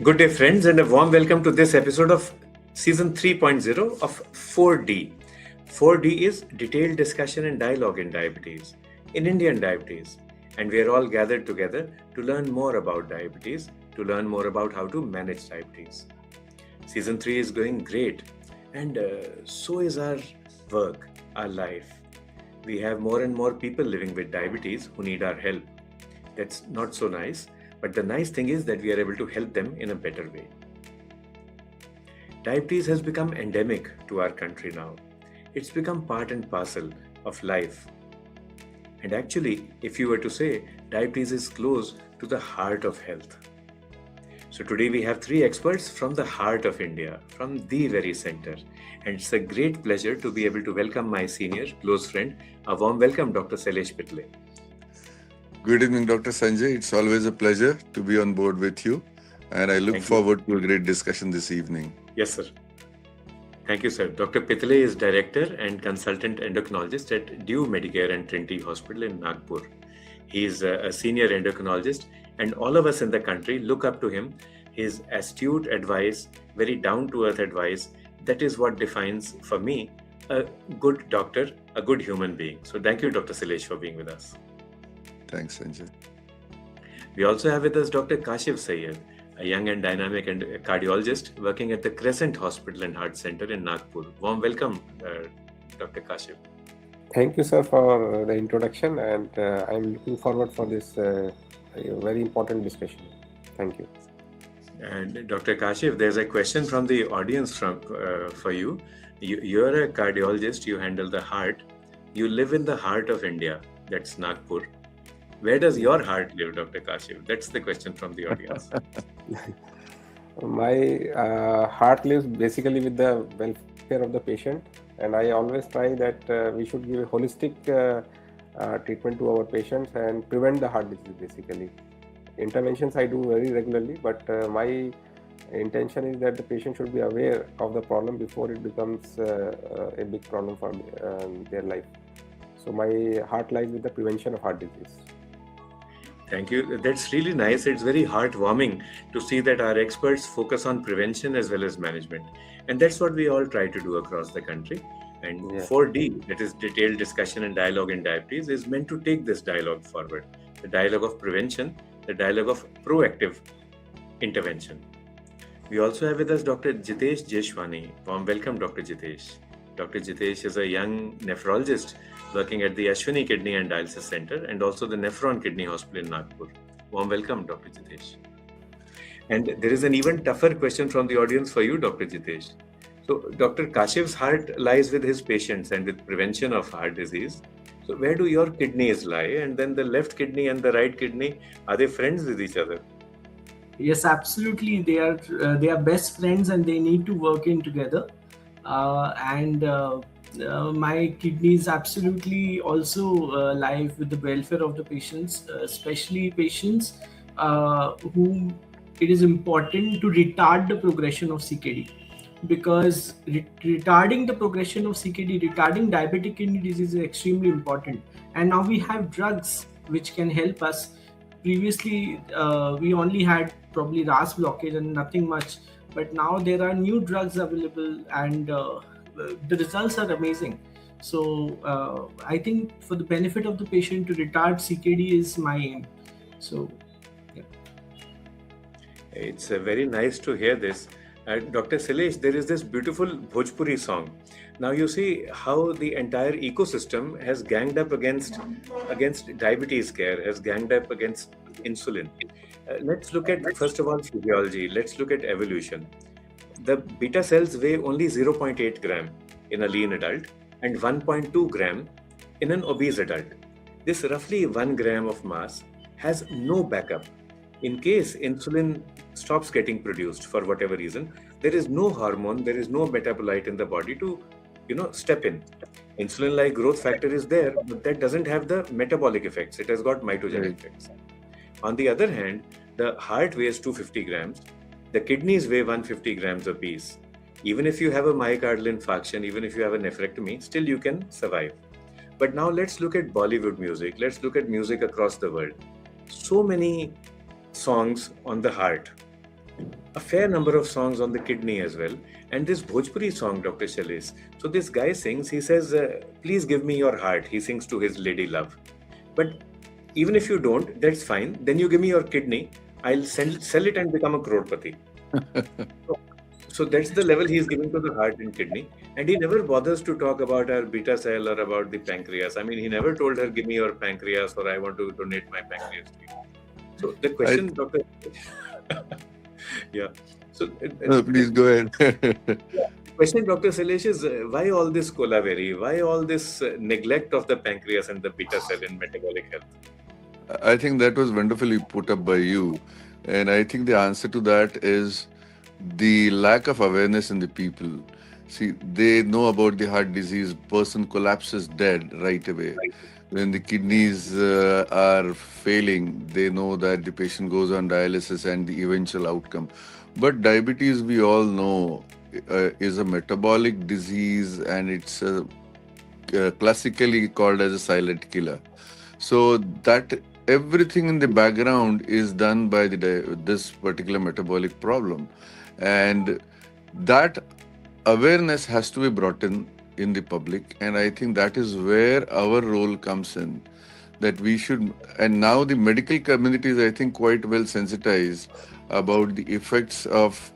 Good day, friends, and a warm welcome to this episode of Season 3.0 of 4D. 4D is Detailed Discussion and Dialogue in Diabetes, in Indian diabetes. And we are all gathered together to learn more about diabetes, to learn more about how to manage diabetes. Season 3 is going great, and so is our work, our life. We have more and more people living with diabetes who need our help. That's not so nice. But the nice thing is that we are able to help them in a better way. Diabetes has become endemic to our country now. It's become part and parcel of life. And actually, if you were to say, diabetes is close to the heart of health. So today we have three experts from the heart of India, from the very center. And it's a great pleasure to be able to welcome my senior, close friend. A warm welcome, Dr. Shailesh Pitle. Good evening, Dr. Sanjay. It's always a pleasure to be on board with you, and I look forward to a great discussion this evening. Yes, sir. Thank you, sir. Dr. Pitle is Director and Consultant Endocrinologist at Dew Medicare and Trinity Hospital in Nagpur. He is a senior endocrinologist, and all of us in the country look up to him. His astute advice, very down-to-earth advice, that is what defines, for me, a good doctor, a good human being. So thank you, Dr. Shailesh, for being with us. Thanks, Sanjay. We also have with us Dr. Kashif Syed, a young and dynamic and cardiologist working at the Crescent Hospital and Heart Center in Nagpur. Warm welcome, Dr. Kashif. Thank you, sir, for the introduction, and I'm looking forward for this very important discussion. Thank you. And Dr. Kashif, there's a question from the audience for you. You're a cardiologist, you handle the heart. You live in the heart of India, that's Nagpur. Where does your heart live, Dr. Kashif? That's the question from the audience. My heart lives basically with the welfare of the patient, and I always try that we should give a holistic treatment to our patients and prevent the heart disease basically. Interventions I do very regularly, but my intention is that the patient should be aware of the problem before it becomes a big problem for their life. So my heart lies with the prevention of heart disease. Thank you. That's really nice. It's very heartwarming to see that our experts focus on prevention as well as management. And that's what we all try to do across the country. And 4D, that is Detailed Discussion and Dialogue in Diabetes, is meant to take this dialogue forward. The dialogue of prevention, the dialogue of proactive intervention. We also have with us Dr. Jitesh Jeshwani. Warm welcome, Dr. Jitesh. Dr. Jitesh is a young nephrologist working at the Ashwini Kidney and Dialysis Center and also the Nephron Kidney Hospital in Nagpur. Warm welcome, Dr. Jitesh. And there is an even tougher question from the audience for you, Dr. Jitesh. So, Dr. Kashif's heart lies with his patients and with prevention of heart disease. So, where do your kidneys lie? And then the left kidney and the right kidney, are they friends with each other? Yes, absolutely. They are best friends and they need to work in together. My kidneys absolutely also lie with the welfare of the patients, especially patients whom it is important to retard the progression of CKD, because retarding the progression of CKD, retarding diabetic kidney disease is extremely important. And now we have drugs which can help us. Previously, we only had probably RAS blockage and nothing much. But now there are new drugs available and the results are amazing. So I think for the benefit of the patient to retard CKD is my aim. So, yeah. It's very nice to hear this. Dr. Shailesh, there is this beautiful Bhojpuri song. Now you see how the entire ecosystem has ganged up against diabetes care, has ganged up against insulin. Let's look at, first of all, physiology. Let's look at evolution. The beta cells weigh only 0.8 gram in a lean adult and 1.2 gram in an obese adult. This roughly 1 gram of mass has no backup. In case insulin stops getting produced for whatever reason, there is no hormone, there is no metabolite in the body to, step in. Insulin-like growth factor is there, but that doesn't have the metabolic effects. It has got mitogenic effects. On the other hand, the heart weighs 250 grams. The kidneys weigh 150 grams apiece. Even if you have a myocardial infarction, even if you have a nephrectomy, still you can survive. But now let's look at Bollywood music. Let's look at music across the world. So many songs on the heart. a fair number of songs on the kidney as well. And this Bhojpuri song, Dr. Shailesh. So this guy sings, he says, please give me your heart. He sings to his lady love. But even if you don't, that's fine. Then you give me your kidney. I'll sell it and become a crorepati. So that's the level he is giving to the heart and kidney. And he never bothers to talk about our beta cell or about the pancreas. I mean, he never told her, give me your pancreas or I want to donate my pancreas to you. So the question, Doctor, yeah. So Please go ahead. the question, Dr. Shailesh, is why all this colaveri? Why all this neglect of the pancreas and the beta cell in metabolic health? I think that was wonderfully put up by you. And I think the answer to that is the lack of awareness in the people. See, they know about the heart disease, person collapses dead right away. When the kidneys are failing, they know that the patient goes on dialysis and the eventual outcome. But diabetes, we all know, is a metabolic disease, and it's classically called as a silent killer. So that everything in the background is done by this particular metabolic problem, and that awareness has to be brought in the public, and I think that is where our role comes in. That we should, and now the medical community is, I think, quite well sensitized about the effects of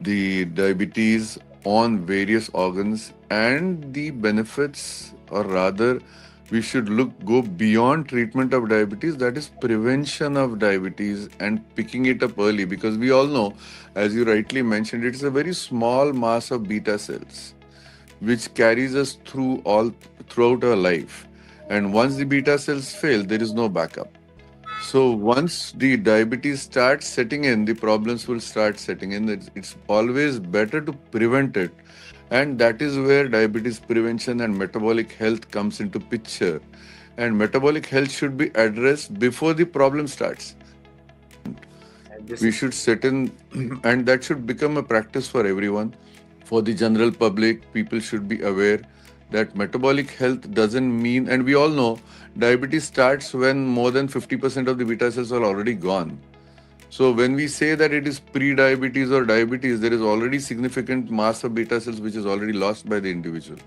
the diabetes on various organs and the benefits, or rather we should go beyond treatment of diabetes, that is prevention of diabetes and picking it up early, because we all know, as you rightly mentioned, it's a very small mass of beta cells which carries us throughout our life, and once the beta cells fail, there is no backup. So once the diabetes starts setting in, the problems will start setting in. It's always better to prevent it. And that is where diabetes prevention and metabolic health comes into picture. And metabolic health should be addressed before the problem starts. We should set in, and that should become a practice for everyone. For the general public, people should be aware that metabolic health doesn't mean, and we all know diabetes starts when more than 50% of the beta cells are already gone. So when we say that it is pre-diabetes or diabetes, there is already significant mass of beta cells which is already lost by the individual.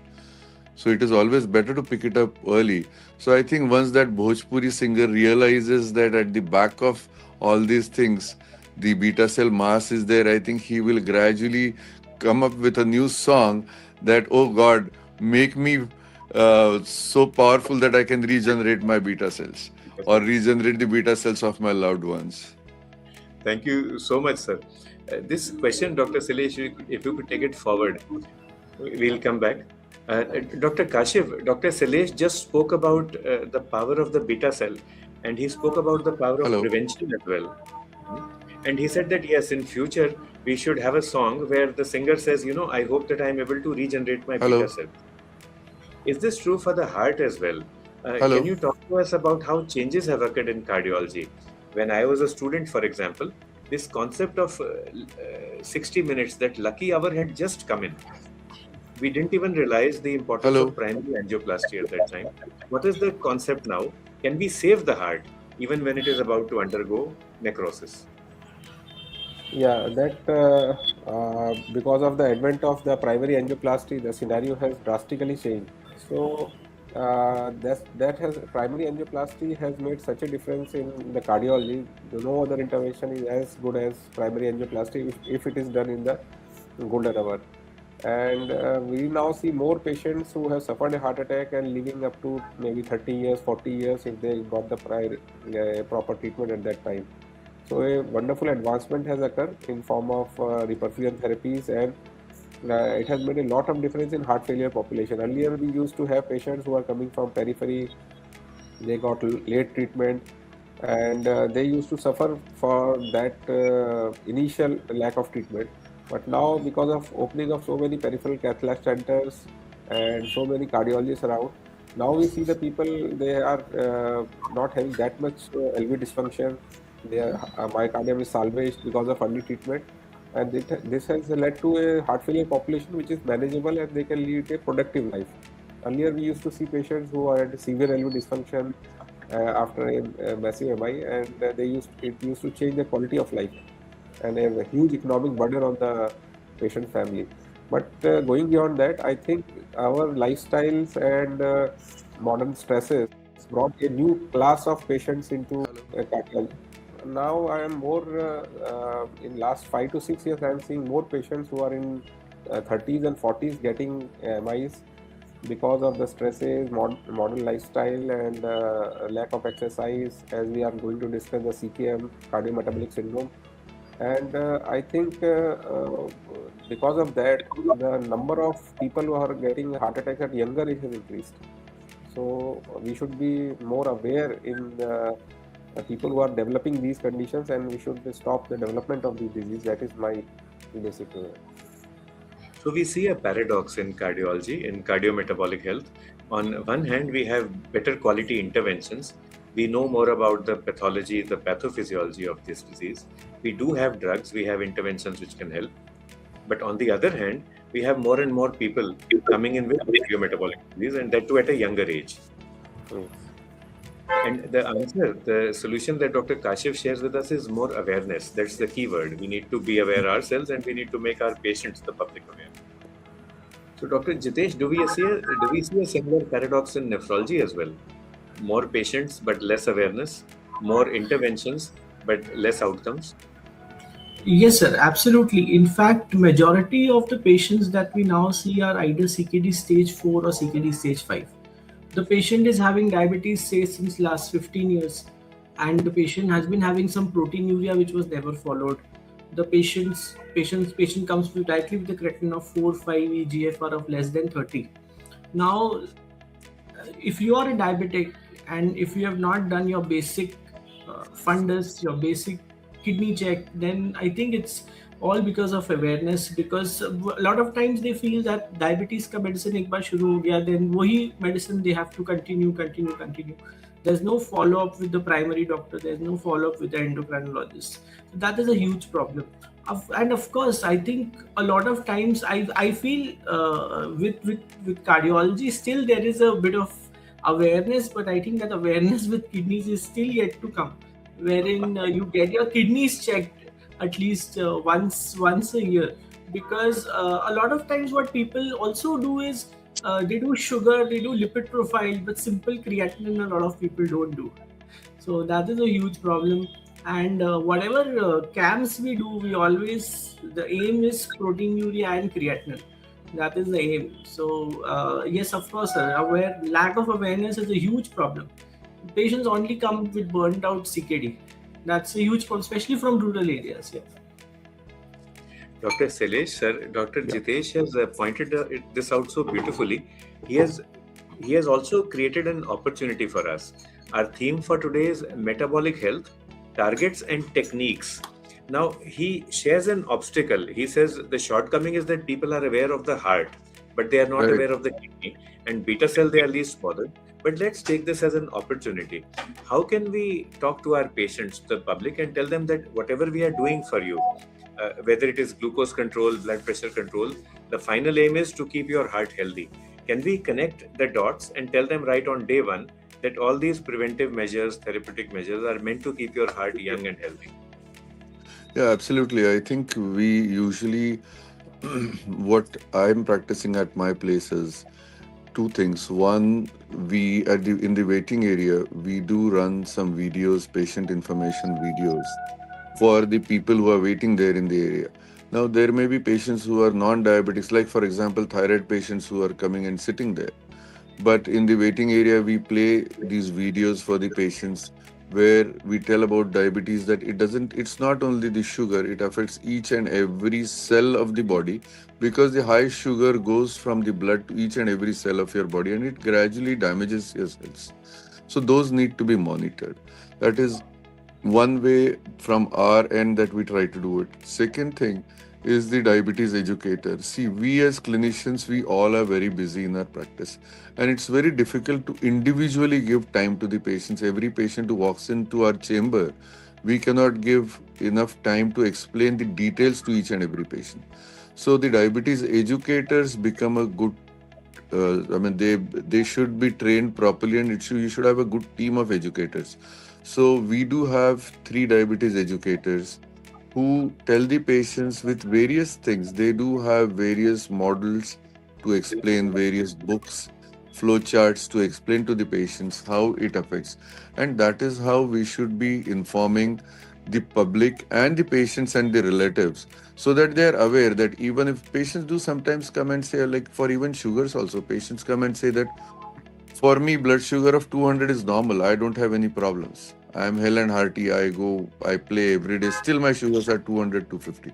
So it is always better to pick it up early. So I think once that Bhojpuri singer realizes that at the back of all these things, the beta cell mass is there, I think he will gradually come up with a new song that, oh God, make me so powerful that I can regenerate my beta cells or regenerate the beta cells of my loved ones. Thank you so much, sir. This question, Dr. Shailesh, if you could take it forward, we'll come back. Dr. Kashiv, Dr. Shailesh just spoke about the power of the beta cell, and he spoke about the power of prevention as well. And he said that yes, in future we should have a song where the singer says, I hope that I'm able to regenerate my beta cell. Is this true for the heart as well? Can you talk to us about how changes have occurred in cardiology? When I was a student, for example, this concept of 60 minutes, that lucky hour had just come in. We didn't even realize the importance of primary angioplasty at that time. What is the concept now? Can we save the heart even when it is about to undergo necrosis? Yeah, that because of the advent of the primary angioplasty, the scenario has drastically changed. So that has primary angioplasty has made such a difference in the cardiology. No other intervention is as good as primary angioplasty if it is done in the golden hour. And we now see more patients who have suffered a heart attack and living up to maybe 30 years, 40 years if they got the proper treatment at that time. So a wonderful advancement has occurred in form of reperfusion therapies, and it has made a lot of difference in heart failure population. Earlier we used to have patients who are coming from periphery, they got late treatment, and they used to suffer for that initial lack of treatment. But now, because of opening of so many peripheral cath lab centers and so many cardiologists around, now we see the people, they are not having that much LV dysfunction. Their myocardium is salvaged because of early treatment, and this has led to a heart failure population which is manageable, and they can lead a productive life. Earlier we used to see patients who had severe LV dysfunction after a massive MI, and it used to change the quality of life. and a huge economic burden on the patient family. But going beyond that, I think our lifestyles and modern stresses brought a new class of patients into cardiology. Now I am more in last 5 to 6 years. I am seeing more patients who are in 30s and 40s getting MIs because of the stresses, modern lifestyle, and lack of exercise. As we are going to discuss the CKM, cardiometabolic syndrome, and I think because of that, the number of people who are getting heart attacks at younger age has increased. So we should be more aware in people who are developing these conditions, and we should stop the development of these disease. That is my basic. So we see a paradox in cardiology, in cardiometabolic health. On one hand, we have better quality interventions. We know more about the pathology, the pathophysiology of this disease. We do have drugs, we have interventions which can help. But on the other hand, we have more and more people coming in with cardiometabolic disease, and that too at a younger age. And the answer, the solution that Dr. Kashyap shares with us is more awareness. That's the key word. We need to be aware ourselves, and we need to make our patients, the public, aware. So, Dr. Jitesh, do we see a similar paradox in nephrology as well? More patients but less awareness, more interventions but less outcomes. Yes, sir, absolutely. In fact, majority of the patients that we now see are either CKD stage 4 or CKD stage 5. The patient is having diabetes, say, since last 15 years, and the patient has been having some proteinuria which was never followed. The patient comes with directly with a creatinine of 4, 5, eGFR of less than 30. Now, if you are a diabetic and if you have not done your basic fundus, your basic kidney check, then I think it's all because of awareness. Because a lot of times they feel that diabetes का medicine एक बार शुरू हो गया, then वही medicine they have to continue. There's no follow up with the primary doctor. There's no follow up with the endocrinologist. So that is a huge problem. And of course, I think a lot of times I feel with cardiology still there is a bit of awareness, but I think that awareness with kidneys is still yet to come, wherein you get your kidneys checked at least once a year. Because a lot of times what people also do is they do sugar, they do lipid profile, but simple creatinine a lot of people don't do. So that is a huge problem. And whatever cams we do, we always, the aim is proteinuria and creatinine. That is the aim. So yes, of course, lack of awareness is a huge problem. Patients only come with burnt out CKD. That's a huge problem, especially from rural areas. Yeah. Dr. Sailesh, sir, Dr. Yeah. Jitesh has pointed this out so beautifully. He has also created an opportunity for us. Our theme for today is metabolic health, targets and techniques. Now, he shares an obstacle. He says the shortcoming is that people are aware of the heart, but they are not Right. aware of the kidney. And beta cell, they are least bothered. But let's take this as an opportunity. How can we talk to our patients, the public, and tell them that whatever we are doing for you, whether it is glucose control, blood pressure control, the final aim is to keep your heart healthy. Can we connect the dots and tell them right on day one that all these preventive measures, therapeutic measures are meant to keep your heart young and healthy? Yeah, absolutely. I think we usually, what I'm practicing at my place is two things. One, we in the waiting area, we do run some videos, patient information videos for the people who are waiting there in the area. Now, there may be patients who are non-diabetics, like for example, thyroid patients who are coming and sitting there. But in the waiting area, we play these videos for the patients where we tell about diabetes, that it's not only the sugar, it affects each and every cell of the body, because the high sugar goes from the blood to each and every cell of your body and it gradually damages your cells. So those need to be monitored. That is one way from our end that we try to do it. Second thing is the diabetes educator. See, we as clinicians, we all are very busy in our practice, and it's very difficult to individually give time to the patients. Every patient who walks into our chamber, we cannot give enough time to explain the details to each and every patient. So the diabetes educators become a good they should be trained properly, and you should have a good team of educators. So we do have 3 diabetes educators who tell the patients with various things. They do have various models to explain various books, flowcharts to explain to the patients how it affects. And that is how we should be informing the public and the patients and the relatives, so that they are aware that even if patients do sometimes come and say, like for even sugars also, patients come and say that for me, blood sugar of 200 is normal. I don't have any problems. I am hell and hearty. I go, I play every day. Still, my sugars are 200, 250.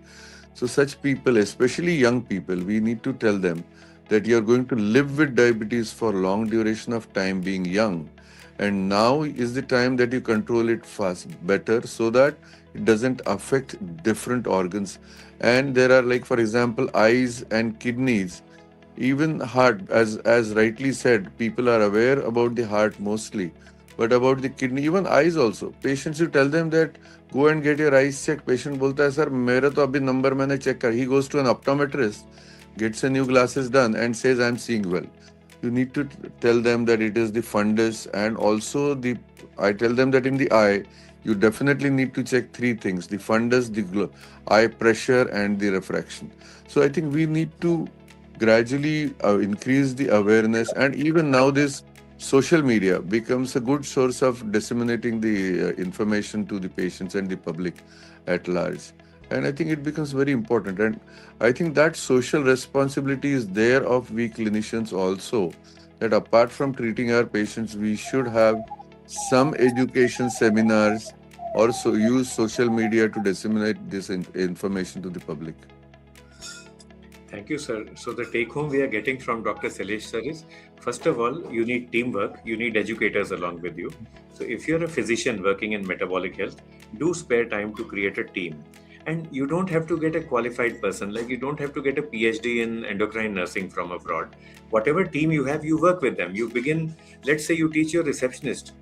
So, such people, especially young people, we need to tell them that you're going to live with diabetes for long duration of time being young. And now is the time that you control it fast, better, so that it doesn't affect different organs. And there are, like, for example, eyes and kidneys, even heart, as rightly said, people are aware about the heart mostly, but about the kidney, even eyes also. Patients, you tell them that go and get your eyes checked. Patient बोलता है sir मेरा तो अभी number मैंने check कर. He goes to an optometrist, gets a new glasses done, and says I'm seeing well. You need to tell them that it is the fundus, and also the. I tell them that in the eye, you definitely need to check three things: the fundus, the eye pressure, and the refraction. So I think we need to gradually increase the awareness, and even now this social media becomes a good source of disseminating the information to the patients and the public at large. And I think it becomes very important, and I think that social responsibility is there of we clinicians also, that apart from treating our patients, we should have some education seminars, also use social media to disseminate this information to the public. Thank you, sir. So the take home we are getting from Dr. Sailesh sir is, first of all, you need teamwork, you need educators along with you. So if you're a physician working in metabolic health, do spare time to create a team. And you don't have to get a qualified person, like you don't have to get a PhD in endocrine nursing from abroad. Whatever team you have, you work with them. You begin, let's say you teach your receptionist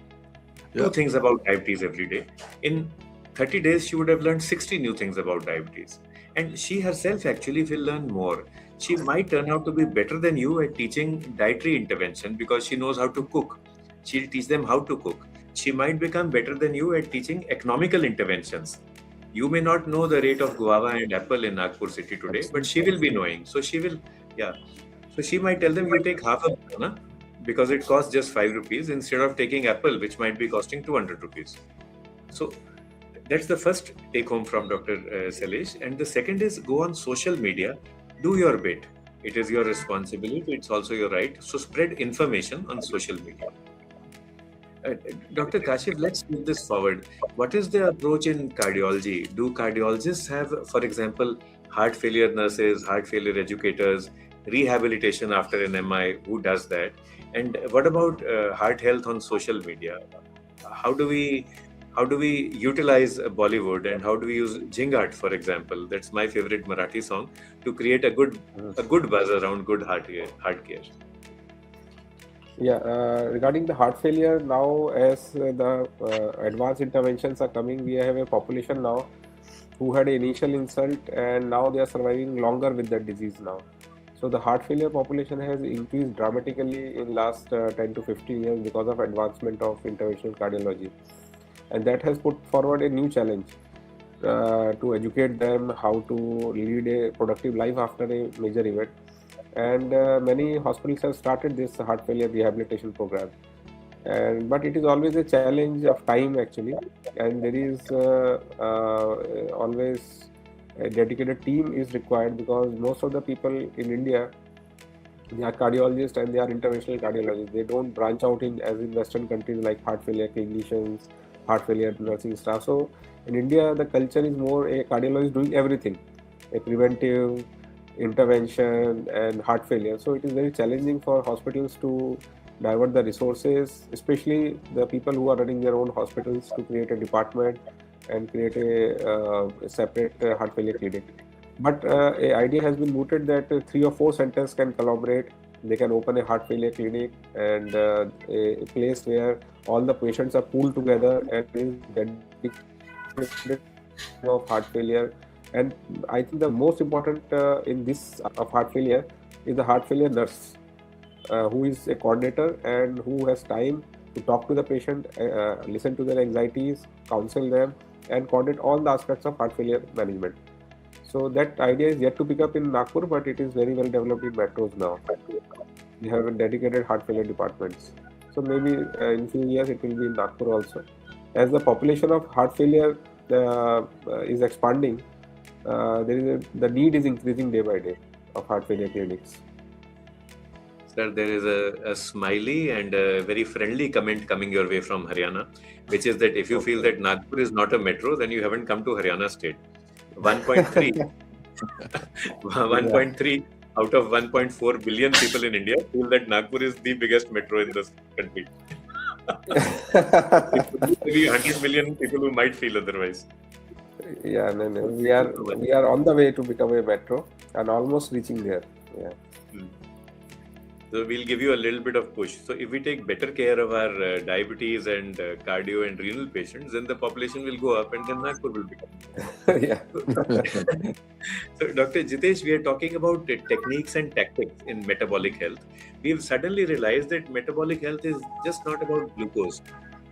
two Yeah. things about diabetes every day. In 30 days, she would have learned 60 new things about diabetes. And she herself actually will learn more. She might turn out to be better than you at teaching dietary intervention because she knows how to cook. She'll teach them how to cook. She might become better than you at teaching economical interventions. You may not know the rate of guava and apple in Nagpur city today, but she will be knowing. So she will, yeah. So she might tell them, you take half a banana because it costs just 5 rupees instead of taking apple, which might be costing 200 rupees. So that's the first take home from Dr. Sailesh. And the second is, go on social media, do your bit. It is your responsibility, it's also your right. So spread information on social media. Dr. Kashif, let's move this forward. What is the approach in cardiology? Do cardiologists have, for example, heart failure nurses, heart failure educators, rehabilitation after an MI? Who does that? And what about heart health on social media? How do we utilize Bollywood, and how do we use Jhingat, for example? That's my favorite Marathi song, to create a good buzz around good heart care. Yeah, regarding the heart failure, now as the advanced interventions are coming, we have a population now who had an initial insult and now they are surviving longer with that disease now. So the heart failure population has increased dramatically in last 10 to 15 years because of advancement of interventional cardiology, and that has put forward a new challenge to educate them how to lead a productive life after a major event. And many hospitals have started this heart failure rehabilitation program, and but it is always a challenge of time actually, and there is always a dedicated team is required, because most of the people in India, they are cardiologists and they are interventional cardiologists. They don't branch out in as in Western countries like heart failure clinicians, heart failure nursing staff. So in India, the culture is more a cardiologist doing everything, a preventive intervention and heart failure. So it is very challenging for hospitals to divert the resources, especially the people who are running their own hospitals, to create a department and create a separate heart failure clinic. But a idea has been mooted that 3 or 4 centers can collaborate. They can open a heart failure clinic and a place where all the patients are pooled together and is dedicated of heart failure. And I think the most important in this of heart failure is the heart failure nurse, who is a coordinator and who has time to talk to the patient, listen to their anxieties, counsel them, and coordinate all the aspects of heart failure management. So that idea is yet to pick up in Nagpur, but it is very well developed in metros now. We have dedicated heart failure departments. So maybe in few years it will be in Nagpur also. As the population of heart failure is expanding, the need is increasing day by day of heart failure clinics. Sir, there is a smiley and a very friendly comment coming your way from Haryana, which is that if you feel that Nagpur is not a metro, then you haven't come to Haryana state. 1.3, 1.3 out of 1.4 billion people in India feel that Nagpur is the biggest metro in this country. Maybe 100 million people who might feel otherwise. Yeah, no. We are on the way to become a metro and almost reaching there. Yeah. So we'll give you a little bit of push. So if we take better care of our diabetes and cardio and renal patients, then the population will go up and then Nagpur will become. Yeah. So Dr. Jitesh, we are talking about techniques and tactics in metabolic health. We've suddenly realized that metabolic health is just not about glucose.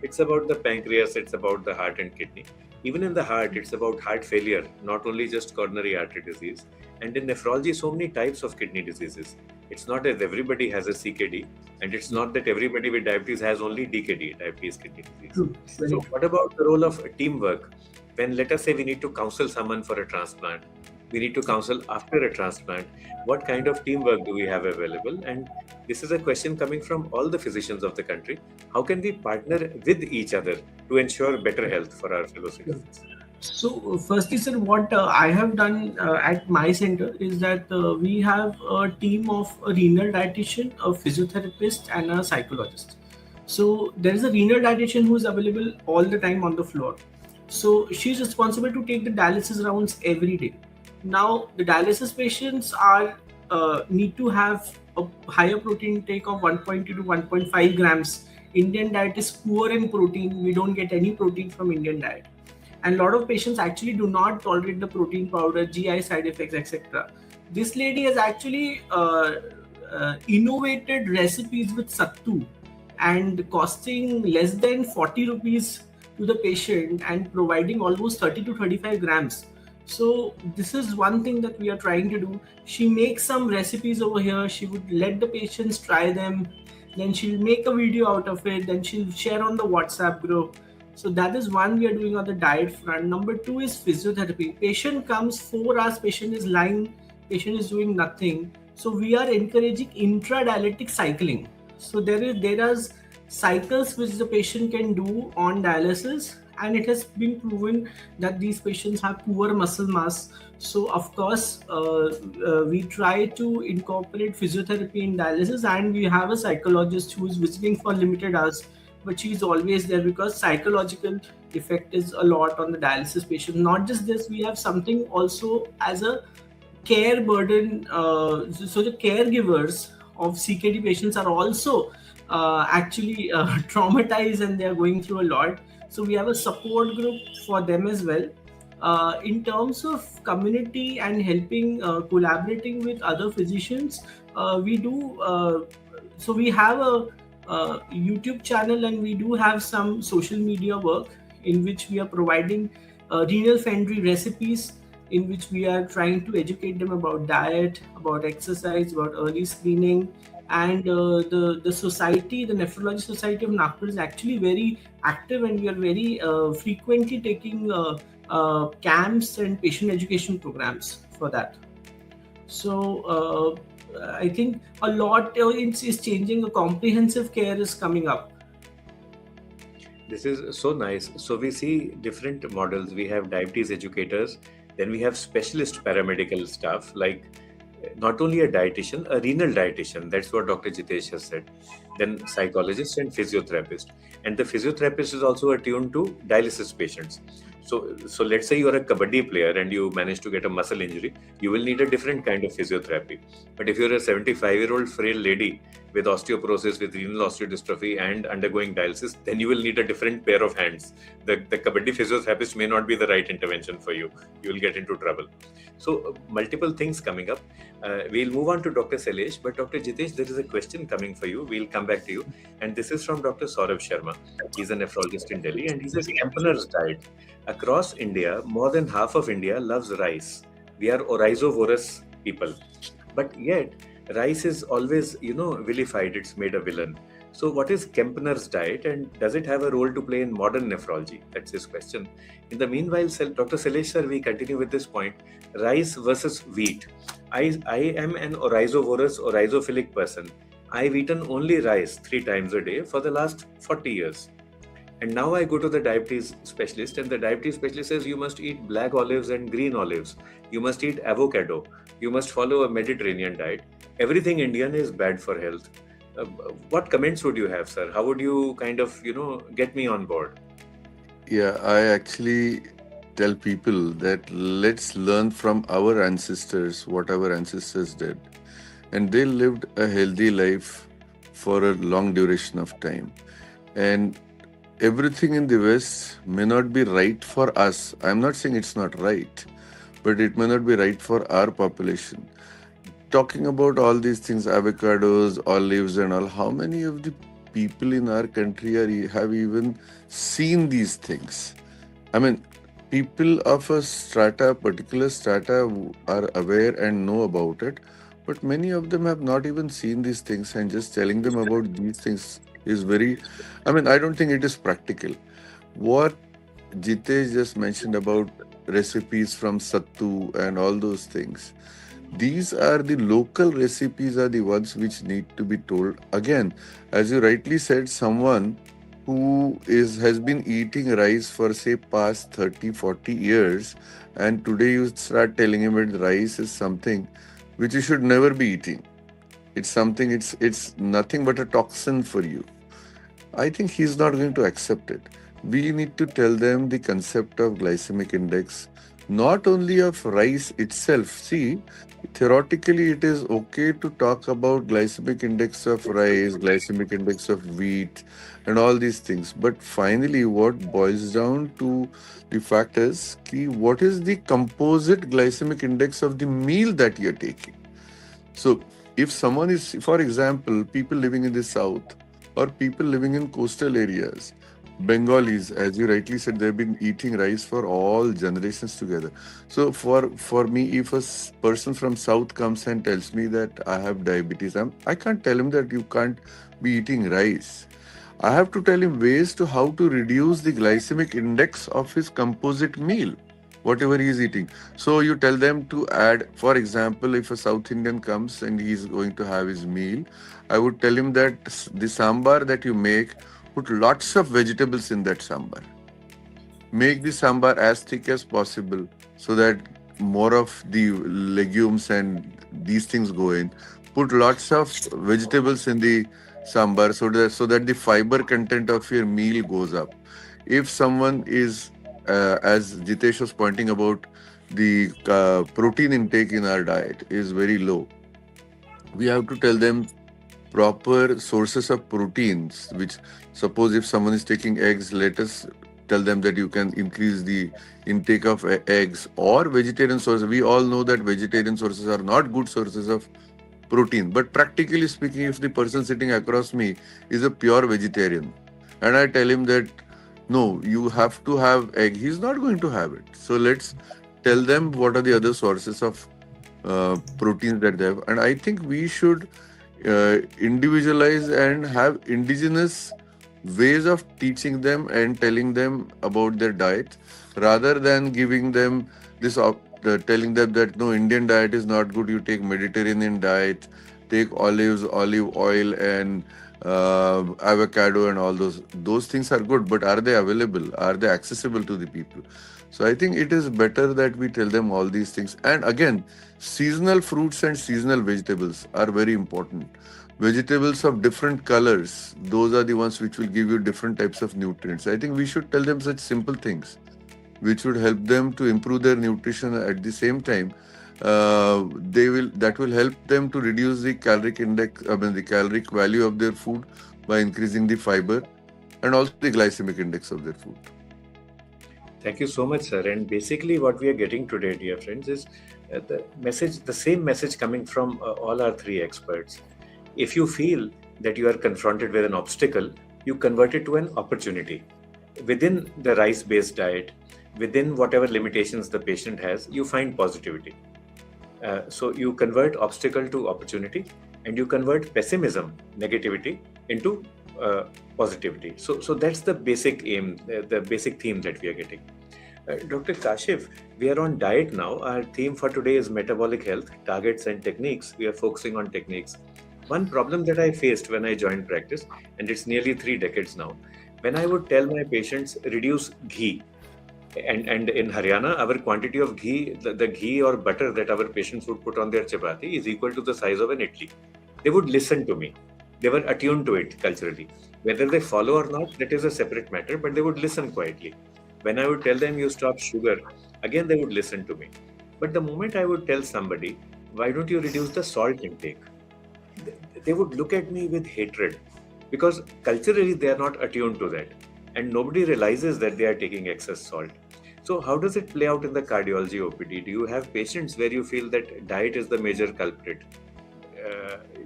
It's about the pancreas, it's about the heart and kidney. Even in the heart, it's about heart failure, not only just coronary artery disease. And in nephrology, so many types of kidney diseases. It's not that everybody has a CKD, and it's not that everybody with diabetes has only DKD, diabetes kidney disease. True. So what about the role of teamwork? When, let us say, we need to counsel someone for a transplant, we need to counsel after a transplant, what kind of teamwork do we have available? And this is a question coming from all the physicians of the country. How can we partner with each other to ensure better health for our fellow citizens? So, firstly, sir, what I have done at my center is that we have a team of a renal dietitian, a physiotherapist, and a psychologist. So, there is a renal dietitian who is available all the time on the floor. So, she's responsible to take the dialysis rounds every day. Now, the dialysis patients are need to have a higher protein intake of 1.2 to 1.5 grams. Indian diet is poor in protein. We don't get any protein from Indian diet. And a lot of patients actually do not tolerate the protein powder, GI side effects, etc. This lady has actually innovated recipes with sattu and costing less than 40 rupees to the patient and providing almost 30 to 35 grams. So this is one thing that we are trying to do. She makes some recipes over here. She would let the patients try them. Then she'll make a video out of it. Then she'll share on the WhatsApp group. So that is one we are doing on the diet front. Number two is physiotherapy. Patient comes 4 hours, patient is lying, patient is doing nothing. So we are encouraging intradialytic cycling. So there is cycles which the patient can do on dialysis, and it has been proven that these patients have poor muscle mass. So of course we try to incorporate physiotherapy in dialysis, and we have a psychologist who is visiting for limited hours, but she's always there because psychological effect is a lot on the dialysis patient. Not just this, we have something also as a care burden. So the caregivers of CKD patients are also actually traumatized, and they are going through a lot. So we have a support group for them as well. In terms of community and helping, collaborating with other physicians, we do. So we have a YouTube channel, and we do have some social media work in which we are providing renal friendly recipes, in which we are trying to educate them about diet, about exercise, about early screening. And the society, the Nephrology Society of Nagpur, is actually very active, and we are very frequently taking camps and patient education programs for that. So I think a lot is changing. A comprehensive care is coming up. This is so nice. So we see different models. We have diabetes educators, then we have specialist paramedical staff, like not only a dietitian, a renal dietitian. That's what Dr. Jitesh has said. Then psychologist and physiotherapist. And the physiotherapist is also attuned to dialysis patients. So let's say you're a kabaddi player and you manage to get a muscle injury, you will need a different kind of physiotherapy. But if you're a 75-year-old frail lady with osteoporosis, with renal osteodystrophy and undergoing dialysis, then you will need a different pair of hands. The kabaddi physiotherapist may not be the right intervention for you. You will get into trouble. So multiple things coming up. We'll move on to Dr. Sailesh, but Dr. Jitesh, there is a question coming for you. We'll come back to you. And this is from Dr. Saurabh Sharma. He's a nephrologist in Delhi, and he says Campaner's diet. A across India, more than half of India loves rice. We are orizovorous people. But yet, rice is always, vilified, it's made a villain. So, what is Kempner's diet and does it have a role to play in modern nephrology? That's his question. In the meanwhile, Dr. Salesh sir, we continue with this point, rice versus wheat. I am an orizophilic person. I've eaten only rice 3 times a day for the last 40 years. And now I go to the diabetes specialist, and the diabetes specialist says you must eat black olives and green olives. You must eat avocado. You must follow a Mediterranean diet. Everything Indian is bad for health. What comments would you have, sir? How would you kind of, get me on board? Yeah, I actually tell people that let's learn from our ancestors what our ancestors did. And they lived a healthy life for a long duration of time. And everything in the West may not be right for us. I'm not saying it's not right, but it may not be right for our population. Talking about all these things, avocados, olives, and all, how many of the people in our country have even seen these things? I mean, people of a strata, particular strata, are aware and know about it, but many of them have not even seen these things, and just telling them about these things is very, I mean, I don't think it is practical. What Jitesh just mentioned about recipes from Sattu and all those things, these are the local recipes, are the ones which need to be told. Again, as you rightly said, someone who has been eating rice for say past 30, 40 years, and today you start telling him that rice is something which you should never be eating. It's something, it's nothing but a toxin for you. I think he's not going to accept it. We need to tell them the concept of glycemic index, not only of rice itself. See, theoretically, it is okay to talk about glycemic index of rice, glycemic index of wheat, and all these things. But finally, what boils down to the fact is, what is the composite glycemic index of the meal that you're taking? So, if someone is, for example, people living in the south or people living in coastal areas, Bengalis, as you rightly said, they've been eating rice for all generations together. So, for me, if person from south comes and tells me that I have diabetes, I can't tell him that you can't be eating rice. I have to tell him ways to how to reduce the glycemic index of his composite meal, whatever he is eating. So you tell them to add, for example, if a South Indian comes and he's going to have his meal, I would tell him that the sambar that you make, put lots of vegetables in that sambar. Make the sambar as thick as possible so that more of the legumes and these things go in. Put lots of vegetables in the sambar so that the fiber content of your meal goes up. If someone is, as Jitesh was pointing about, the protein intake in our diet is very low, we have to tell them proper sources of proteins, which, suppose if someone is taking eggs, let us tell them that you can increase the intake of eggs or vegetarian sources. We all know that vegetarian sources are not good sources of protein, but practically speaking, if the person sitting across me is a pure vegetarian and I tell him that no, you have to have egg, he's not going to have it. So let's tell them what are the other sources of proteins that they have. And I think we should individualize and have indigenous ways of teaching them and telling them about their diet, rather than giving them this telling them that no, Indian diet is not good, you take Mediterranean diet, take olives, olive oil, and avocado, and all those things are good, but are they available, are they accessible to the people? So I think it is better that we tell them all these things. And again, seasonal fruits and seasonal vegetables are very important. Vegetables of different colors, those are the ones which will give you different types of nutrients. I think we should tell them such simple things which would help them to improve their nutrition. At the same time, that will help them to reduce the caloric index, I mean the caloric value of their food, by increasing the fiber and also the glycemic index of their food. Thank you so much, sir. And basically, what we are getting today, dear friends, is the same message coming from all our three experts. If you feel that you are confronted with an obstacle, you convert it to an opportunity. Within the rice-based diet, within whatever limitations the patient has, you find positivity. So you convert obstacle to opportunity, and you convert pessimism, negativity, into positivity. So that's the basic aim, the basic theme that we are getting. Dr. Kashif, we are on diet now. Our theme for today is metabolic health, targets and techniques. We are focusing on techniques. One problem that I faced when I joined practice, and it's nearly 3 decades now, when I would tell my patients reduce ghee, and in Haryana, our quantity of ghee, the ghee or butter that our patients would put on their chapati is equal to the size of an idli. They would listen to me. They were attuned to it culturally. Whether they follow or not, that is a separate matter, but they would listen quietly. When I would tell them you stop sugar, again they would listen to me. But the moment I would tell somebody, why don't you reduce the salt intake? They would look at me with hatred, because culturally they are not attuned to that, and nobody realizes that they are taking excess salt. So how does it play out in the cardiology OPD? Do you have patients where you feel that diet is the major culprit,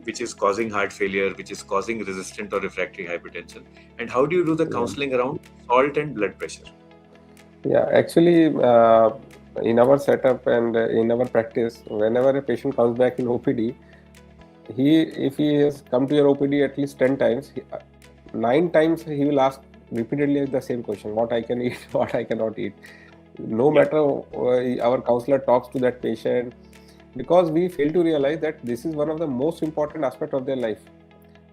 which is causing heart failure, which is causing resistant or refractory hypertension? And how do you do the counseling around salt and blood pressure? Yeah, actually, in our setup and in our practice, whenever a patient comes back in OPD, if he has come to your OPD at least 10 times, 9 times he will ask repeatedly the same question: what I can eat, what I cannot eat. No matter our counselor talks to that patient, because we fail to realize that this is one of the most important aspects of their life.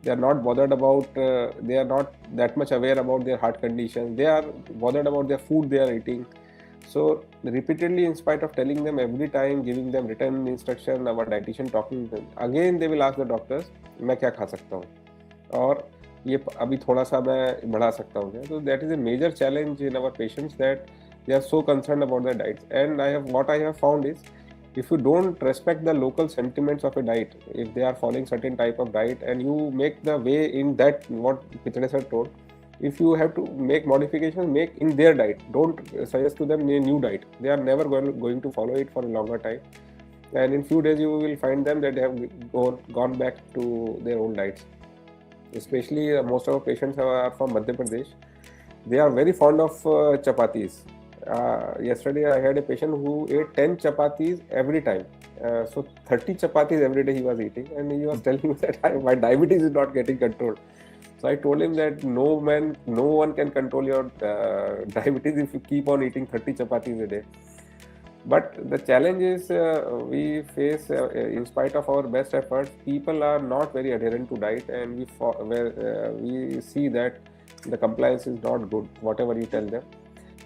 They are not bothered about, they are not that much aware about their heart condition. They are bothered about their food they are eating. So repeatedly, in spite of telling them every time, giving them written instruction, our dietitian talking to them, again they will ask the doctors, मैं क्या खा सकता हूँ, और ये अभी थोड़ा सा मैं बढ़ा सकता हूँ क्या? So that is a major challenge in our patients, that they are so concerned about their diets. And what I have found is, if you don't respect the local sentiments of a diet, if they are following certain type of diet and you make the way in that, what Pitane sir told, if you have to make modifications, make in their diet. Don't suggest to them a new diet. They are never going to follow it for a longer time. And in few days, you will find them that they have gone back to their old diets. Especially most of our patients are from Madhya Pradesh. They are very fond of chapatis. Yesterday, I had a patient who ate 10 chapatis every time. So 30 chapatis every day he was eating, and he was telling me that my diabetes is not getting controlled. So I told him that no one can control your diabetes if you keep on eating 30 chapatis a day. But the challenge is we face, in spite of our best efforts, people are not very adherent to diet, and we see that the compliance is not good, whatever you tell them.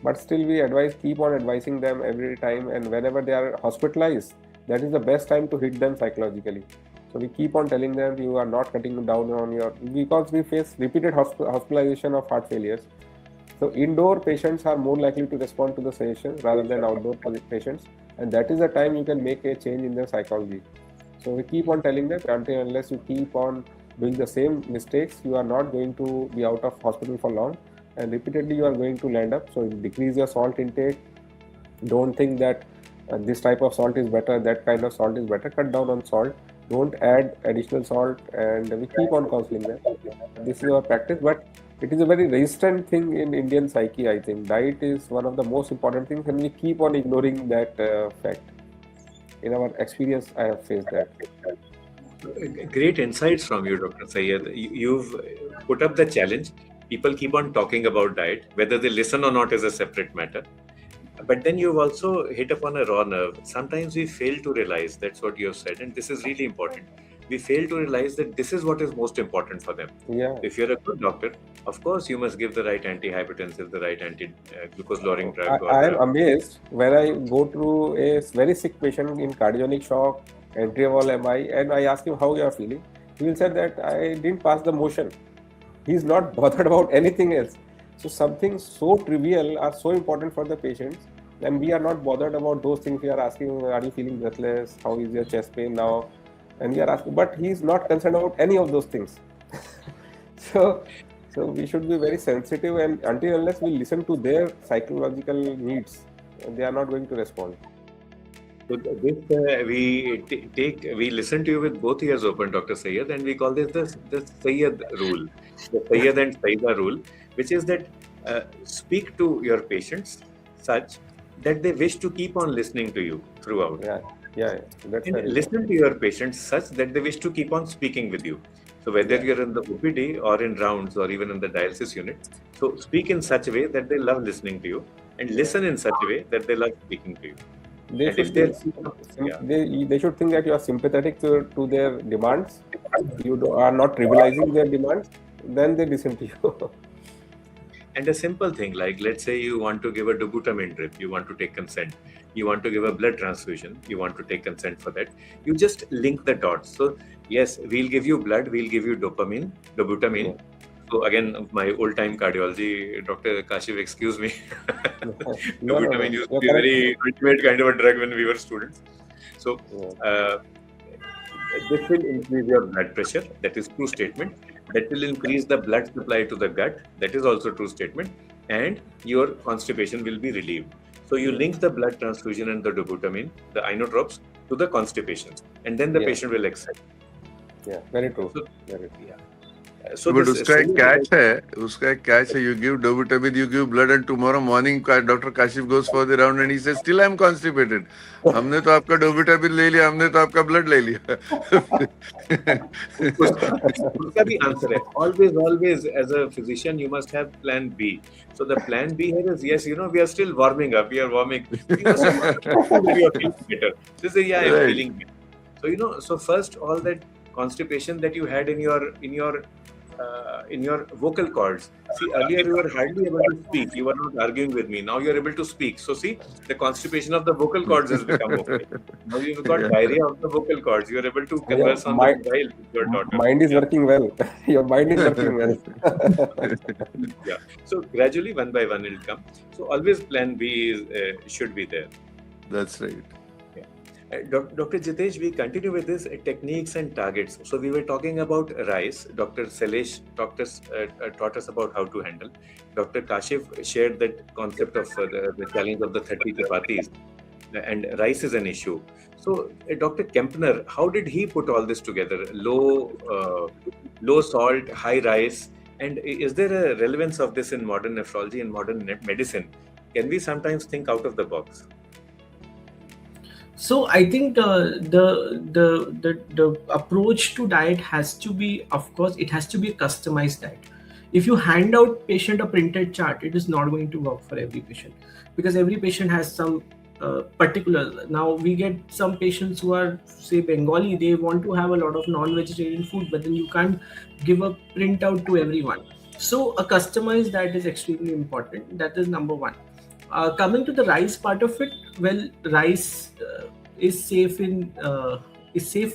But still we keep on advising them every time, and whenever they are hospitalized, that is the best time to hit them psychologically. So we keep on telling them, you are not cutting down on because we face repeated hospitalization of heart failures. So indoor patients are more likely to respond to the suggestions rather than outdoor patients, and that is the time you can make a change in their psychology. So we keep on telling them, until unless you keep on doing the same mistakes, you are not going to be out of hospital for long, and repeatedly you are going to land up. So decrease your salt intake. Don't think that this type of salt is better, that kind of salt is better. Cut down on salt. Don't add additional salt, and we keep on counseling them. This is our practice, but it is a very resistant thing in Indian psyche, I think. Diet is one of the most important things, and we keep on ignoring that fact. In our experience, I have faced that. Great insights from you, Dr. Syed. You've put up the challenge. People keep on talking about diet. Whether they listen or not is a separate matter. But then you've also hit upon a raw nerve. Sometimes we fail to realize, that's what you have said, and this is really important. We fail to realize that this is what is most important for them. Yeah. If you're a good doctor, of course, you must give the right antihypertensive, the right anti-glucose lowering drug. I am amazed when I go to a very sick patient in cardiogenic shock, entry-level MI, and I ask him how you are feeling. He will say that I didn't pass the motion. He's not bothered about anything else. So something so trivial are so important for the patients, and we are not bothered about those things. We are asking, are you feeling breathless? How is your chest pain now? And we are asking, but he is not concerned about any of those things. So we should be very sensitive, and until unless we listen to their psychological needs, they are not going to respond. So this we listen to you with both ears open, Dr. Syed, and we call this the Syed rule, the Syed and Saida rule, which is that speak to your patients such that they wish to keep on listening to you throughout. Yeah, that's And very listen to your patients such that they wish to keep on speaking with you. So whether Yeah. you're in the OPD or in rounds or even in the dialysis unit, so speak in such a way that they love listening to you, and listen in such a way that they love speaking to you. They And if should they're they should think that you are sympathetic to their demands. Are not trivializing their demands. Then they listen to you. And a simple thing like, let's say you want to give a dobutamine drip, you want to take consent, you want to give a blood transfusion, you want to take consent for that, you just link the dots. So yes, we'll give you blood, we'll give you dobutamine. So again, my old-time cardiology, Dr. Kashiv, excuse me. No. Dobutamine used to You're be a correct. very ultimate kind of a drug when we were students. So this will increase your blood pressure. That is true statement. That will increase the blood supply to the gut. That is also true statement. And your constipation will be relieved. So you link the blood transfusion and the dobutamine, the inotropes, to the constipation, and then the patient will accept. Yeah, very true. So, Very true. So But this उसका एक catch है. You give dobutamine, you give blood, and tomorrow morning Dr. Kashif goes for the round and he says, still I'm constipated. हमने तो आपका dobutamine ले लिया, हमने तो आपका blood ले लिया. उसका भी आंसर है. Always, as a physician, you must have plan B. So the plan B here is, yes, we are still warming up. We are warming. You must have you are feeling better. This is, yeah, I'm feeling better. So so first, all that constipation that you had in your vocal cords. See, earlier you were hardly able to speak. You were not arguing with me. Now you are able to speak. So see, the constipation of the vocal cords has become okay. Now you've got diarrhea of the vocal cords. You are able to converse on the mobile with your daughter. Mind is working well. Your mind is working well. Yeah. So gradually, one by one, it will come. So always plan B should be there. That's right. Dr. Jitesh, we continue with this techniques and targets. So we were talking about rice. Dr. Selesh taught us about how to handle. Dr. Kashif shared that concept of the challenge of the 30 chapatis, and rice is an issue. So Dr. Kempner, how did he put all this together? Low salt, high rice, and is there a relevance of this in modern nephrology and modern medicine? Can we sometimes think out of the box? So I think the approach to diet has to be, of course, it has to be a customized diet. If you hand out patient a printed chart, it is not going to work for every patient, because every patient has some particular. Now we get some patients who are, say, Bengali, they want to have a lot of non-vegetarian food, but then you can't give a printout to everyone. So a customized diet is extremely important. That is number one. Coming to the rice part of it, well, rice is safe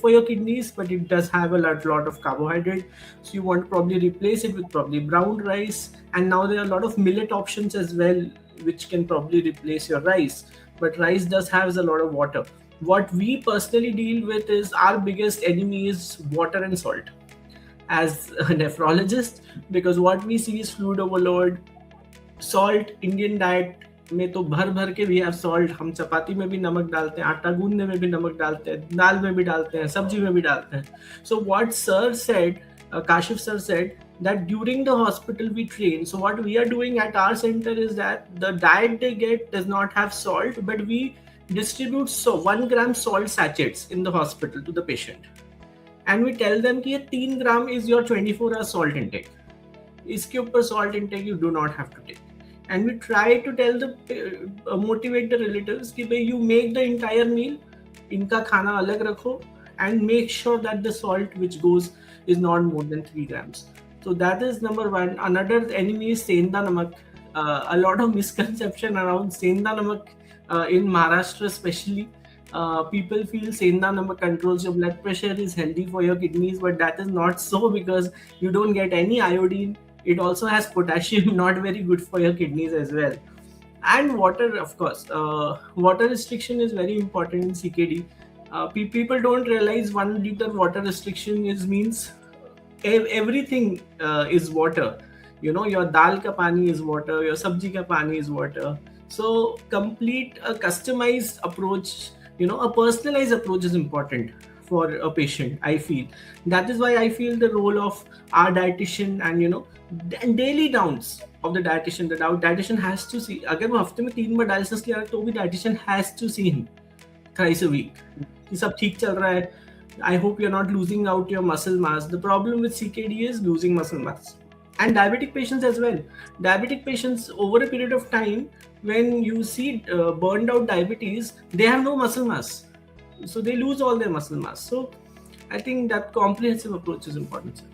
for your kidneys, but it does have a lot of carbohydrate. So you want to probably replace it with probably brown rice. And now there are a lot of millet options as well, which can probably replace your rice. But rice does have a lot of water. What we personally deal with is our biggest enemy is water and salt as a nephrologist, because what we see is fluid overload. Salt, Indian diet में तो भर के we have salt. हम चपाती में भी नमक डालते हैं, आटा गूंदने में भी नमक डालते हैं, दाल में भी डालते हैं, सब्जी में भी डालते हैं. So what sir said, Kashif sir said, that during the hospital we train. So what we are doing at our center is that the diet they get does not have salt, but we distribute 1 gram salt sachets in the hospital to the patient, and we tell them that 3 gram is your 24-hour salt intake. इसके ऊपर salt intake you do not have to take. And we try to tell motivate the relatives कि you make the entire meal, इनका खाना अलग रखो, and make sure that the salt which goes is not more than 3 grams. So that is number one. Another enemy is senda namak. A lot of misconception around senda namak in Maharashtra especially. People feel senda namak controls your blood pressure, is healthy for your kidneys, but that is not so, because you don't get any iodine. It also has potassium, not very good for your kidneys as well. And water, of course. Water restriction is very important in CKD. People don't realize 1 liter water restriction means everything is water. Your dal ka pani is water, your sabji ka pani is water. So complete a customized approach, a personalized approach is important for a patient. I feel that is why I feel the role of our dietitian and daily downs of the dietitian. The dietitian has to see. अगर वो हफ्ते में 3 बार dialysis किया तो भी dietitian has to see him thrice a week. कि सब ठीक चल रहा है. I hope you're not losing out your muscle mass. The problem with CKD is losing muscle mass. And diabetic patients as well. Diabetic patients over a period of time, when you see burned out diabetes, they have no muscle mass. So they lose all their muscle mass. So I think that comprehensive approach is important, sir.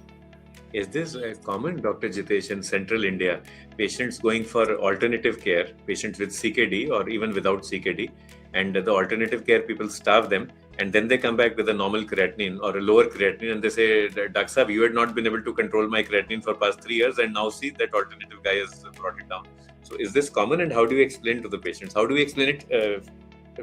Is this common, Dr. Jitesh, in central India? Patients going for alternative care, patients with CKD or even without CKD, and the alternative care people starve them, and then they come back with a normal creatinine or a lower creatinine, and they say, Dr. Saab, you had not been able to control my creatinine for past 3 years, and now see that alternative guy has brought it down. So is this common, and how do you explain to the patients? How do we explain it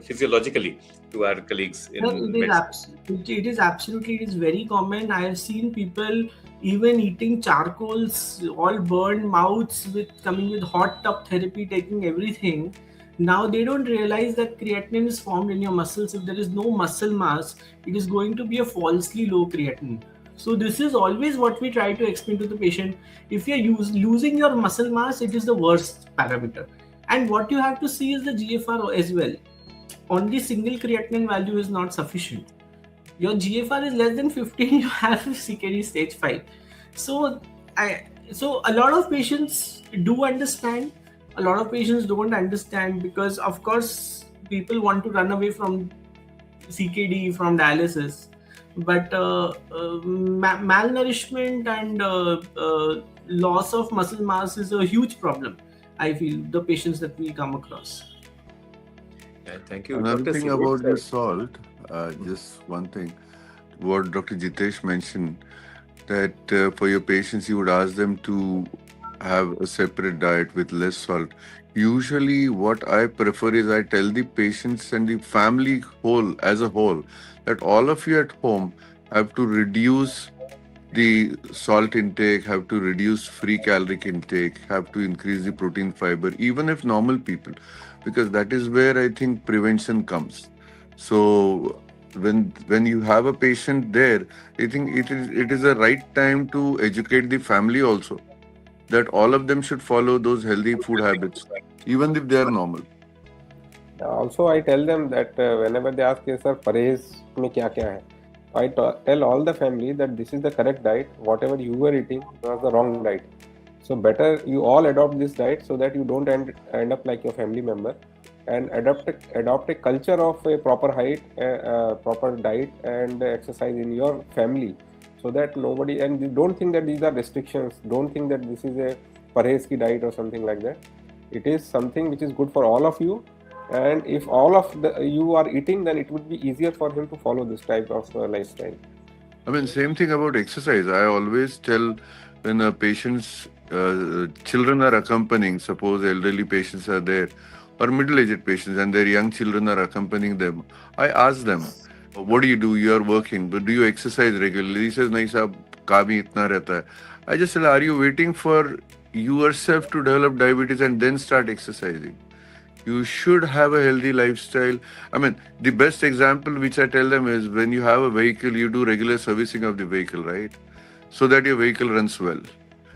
physiologically to our colleagues in medicine? It is very common. I have seen people even eating charcoals, all burned mouths, with coming with hot tub therapy, taking everything. Now they don't realize that creatinine is formed in your muscles. If there is no muscle mass, it is going to be a falsely low creatinine. So this is always what we try to explain to the patient. If you're losing your muscle mass, it is the worst parameter. And what you have to see is the GFR as well. Only single creatinine value is not sufficient. Your GFR is less than 15, you have CKD stage 5. So a lot of patients do understand. A lot of patients don't understand, because of course people want to run away from CKD, from dialysis, but malnourishment and loss of muscle mass is a huge problem, I feel, the patients that we come across. Thank you, Another Dr. thing Suresh. about the salt, just one thing, what Dr. Jitesh mentioned, that for your patients, you would ask them to have a separate diet with less salt. Usually, what I prefer is I tell the patients and the family whole as a whole that all of you at home have to reduce the salt intake, have to reduce free caloric intake, have to increase the protein fiber, even if normal people, because that is where I think prevention comes. So when you have a patient there, I think it is a right time to educate the family also that all of them should follow those healthy food habits, even if they are normal. Also, I tell them that whenever they ask, sir, paresh में क्या क्या है, I tell all the family that this is the correct diet. Whatever you were eating was the wrong diet. So better you all adopt this diet so that you don't end up like your family member, and adopt a culture of a proper height, proper diet and exercise in your family, so that nobody, and you don't think that these are restrictions. Don't think that this is a paresh ki diet or something like that. It is something which is good for all of you. And if all of you are eating, then it would be easier for him to follow this type of lifestyle. I mean, same thing about exercise. I always tell when a patient's children are accompanying, suppose elderly patients are there, or middle-aged patients, and their young children are accompanying them, I ask them, what do you do? You are working, but do you exercise regularly? He says, nahi sahab, kaam hi itna rehta hai. I just say, are you waiting for yourself to develop diabetes and then start exercising? You should have a healthy lifestyle. I mean, the best example which I tell them is when you have a vehicle, you do regular servicing of the vehicle, right? So that your vehicle runs well.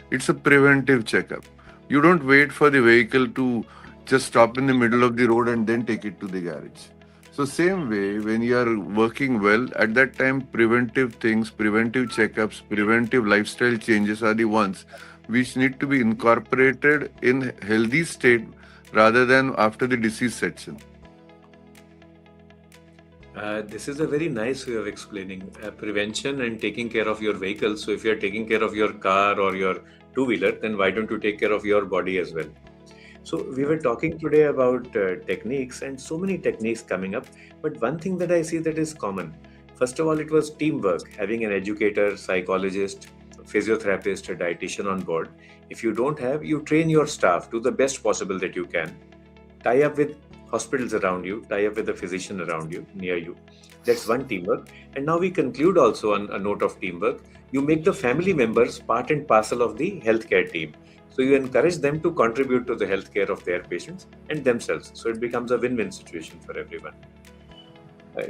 It's a preventive checkup. You don't wait for the vehicle to just stop in the middle of the road and then take it to the garage. So same way, when you are working well, at that time, preventive things, preventive checkups, preventive lifestyle changes are the ones which need to be incorporated in healthy state rather than after the disease sets in. This is a very nice way of explaining prevention and taking care of your vehicle. So if you are taking care of your car or your two-wheeler, then why don't you take care of your body as well? So we were talking today about techniques, and so many techniques coming up. But one thing that I see that is common. First of all, it was teamwork, having an educator, psychologist, physiotherapist, a dietitian on board. If you don't have, you train your staff to the best possible that you can. Tie up with hospitals around you, tie up with a physician around you, near you. That's one teamwork. And now we conclude also on a note of teamwork. You make the family members part and parcel of the healthcare team. So you encourage them to contribute to the healthcare of their patients and themselves. So it becomes a win-win situation for everyone.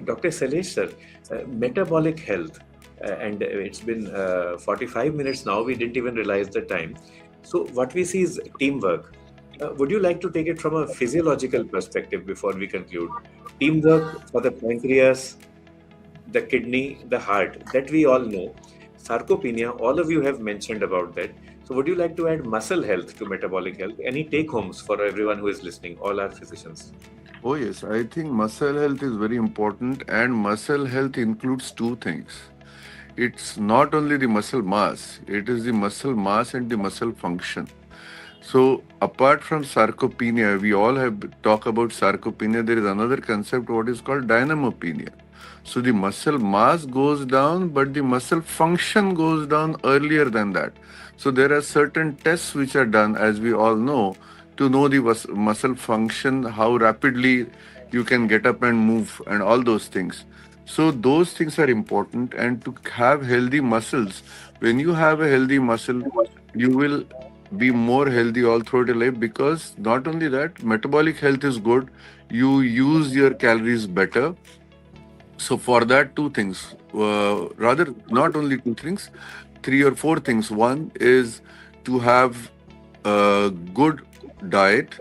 Dr. Salesh sir, metabolic health, and it's been 45 minutes now, we didn't even realize the time. So, what we see is teamwork. Would you like to take it from a physiological perspective before we conclude? Teamwork for the pancreas, the kidney, the heart, that we all know. Sarcopenia, all of you have mentioned about that. So, would you like to add muscle health to metabolic health? Any take homes for everyone who is listening, all our physicians? Oh, yes, I think muscle health is very important, and muscle health includes two things. It's not only the muscle mass, it is the muscle mass and the muscle function. So, apart from sarcopenia, we all have talk about sarcopenia. There is another concept, what is called dynamopenia. So, the muscle mass goes down, but the muscle function goes down earlier than that. So, there are certain tests which are done, as we all know, to know the muscle function, how rapidly you can get up and move, and all those things. So, those things are important. And to have healthy muscles, when you have a healthy muscle, you will be more healthy all throughout your life, because not only that, metabolic health is good, you use your calories better. So for that, two things, rather not only two things, three or four things. One is to have a good diet,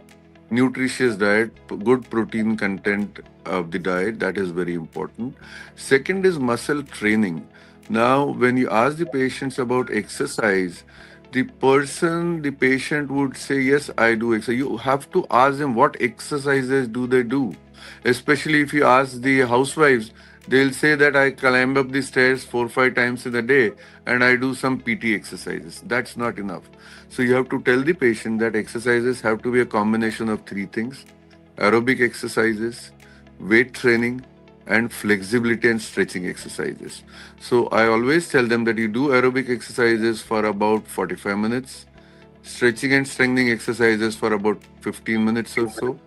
nutritious diet, good protein content of the diet. That is very important. Second is muscle training. Now, when you ask the patients about exercise, the patient would say, yes, I do exercise. You have to ask them what exercises do they do. Especially if you ask the housewives, they'll say that I climb up the stairs 4 or 5 times in a day and I do some PT exercises. That's not enough. So you have to tell the patient that exercises have to be a combination of three things: aerobic exercises, weight training, and flexibility and stretching exercises. So I always tell them that you do aerobic exercises for about 45 minutes, stretching and strengthening exercises for about 15 minutes or so,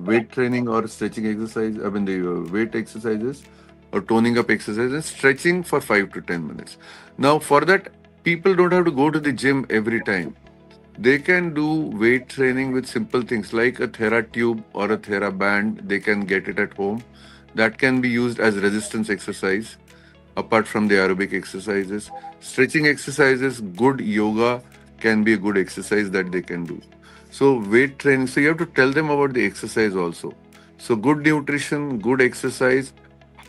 weight training or stretching exercise, I mean the weight exercises or toning up exercises, stretching for 5 to 10 minutes. Now, for that, people don't have to go to the gym every time. They can do weight training with simple things like a Thera tube or a Thera band. They can get it at home. That can be used as resistance exercise apart from the aerobic exercises. Stretching exercises, good yoga can be a good exercise that they can do. So, weight training, so you have to tell them about the exercise also. So, good nutrition, good exercise,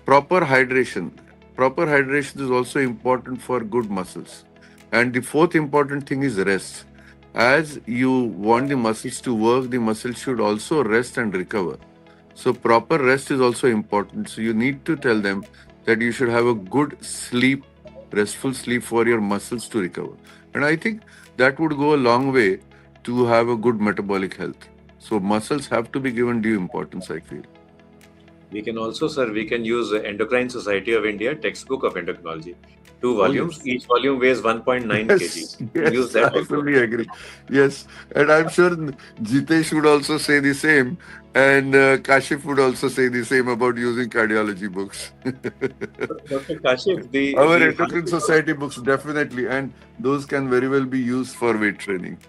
proper hydration. Proper hydration is also important for good muscles. And the fourth important thing is rest. As you want the muscles to work, the muscles should also rest and recover. So proper rest is also important. So you need to tell them that you should have a good sleep, restful sleep for your muscles to recover. And I think that would go a long way to have a good metabolic health. So muscles have to be given due importance, I feel. We can also, sir, we can use Endocrine Society of India textbook of endocrinology. Two Oh, volumes, yes. each volume weighs 1.9 kg. Yes, We can use yes, that I also. fully agree. Yes, and I'm sure Jitesh would also say the same, and Kashif would also say the same about using cardiology books. Dr. Kashif, Our the heart endocrine is society books, definitely, and those can very well be used for weight training.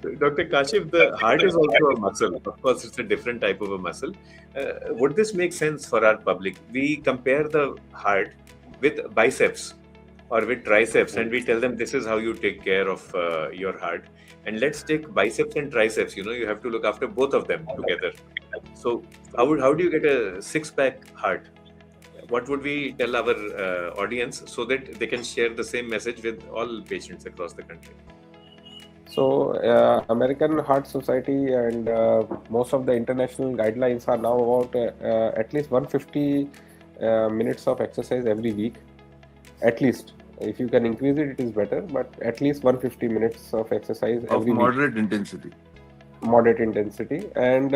Dr. Kashif, the heart is also a muscle. Of course, it's a different type of a muscle. Would this make sense for our public? We compare the heart with biceps or with triceps, and we tell them this is how you take care of your heart. And let's take biceps and triceps. You know, you have to look after both of them together. So, how do you get a six-pack heart? What would we tell our audience so that they can share the same message with all patients across the country? So, American Heart Society and most of the international guidelines are now about at least 150 minutes of exercise every week. At least, if you can increase it, it is better. But at least 150 minutes of exercise Of every week, moderate intensity. moderate intensity. And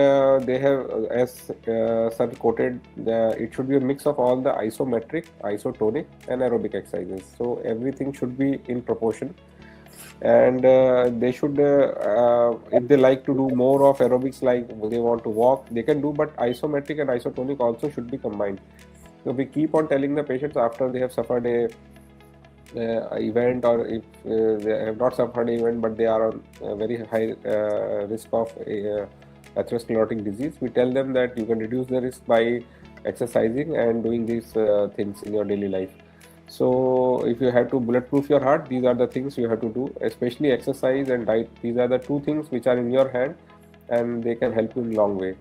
they have, as sir quoted, it should be a mix of all the isometric, isotonic, and aerobic exercises. So everything should be in proportion. And they should if they like to do more of aerobics, like they want to walk, they can do, but isometric and isotonic also should be combined. So we keep on telling the patients after they have suffered a event, or if they have not suffered an event but they are on a very high risk of atherosclerotic disease, we tell them that you can reduce the risk by exercising and doing these things in your daily life. So if you have to bulletproof your heart, these are the things you have to do, especially exercise and diet. These are the two things which are in your hand, and they can help you in long way.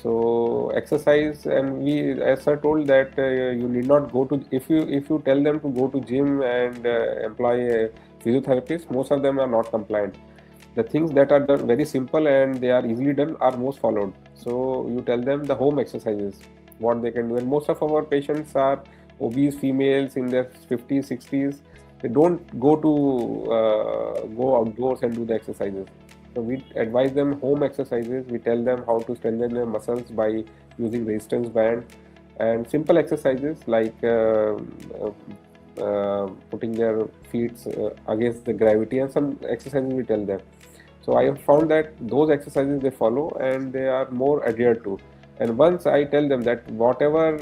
So exercise, and we, as I told that you need not go to, if you tell them to go to gym and employ a physiotherapist, most of them are not compliant. The things that are done very simple and they are easily done are most followed. So you tell them the home exercises, what they can do. And most of our patients are obese females in their 50s, 60s. They don't go outdoors and do the exercises. So we advise them home exercises. We tell them how to strengthen their muscles by using resistance band and simple exercises like putting their feet against the gravity, and some exercises we tell them. So I have found that those exercises they follow and they are more adhered to. And once I tell them that whatever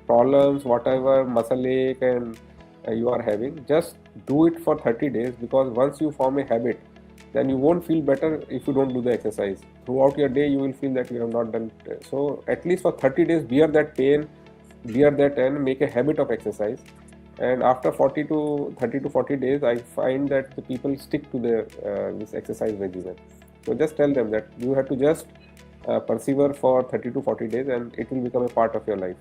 problems, whatever muscle ache and you are having, just do it for 30 days, because once you form a habit, then you won't feel better if you don't do the exercise. Throughout your day, you will feel that you have not done. So at least for 30 days, bear that pain, bear that, and make a habit of exercise. And after 40 to 30 to 40 days, I find that the people stick to their this exercise regimen. So just tell them that you have to just persevere for 30 to 40 days, and it will become a part of your life.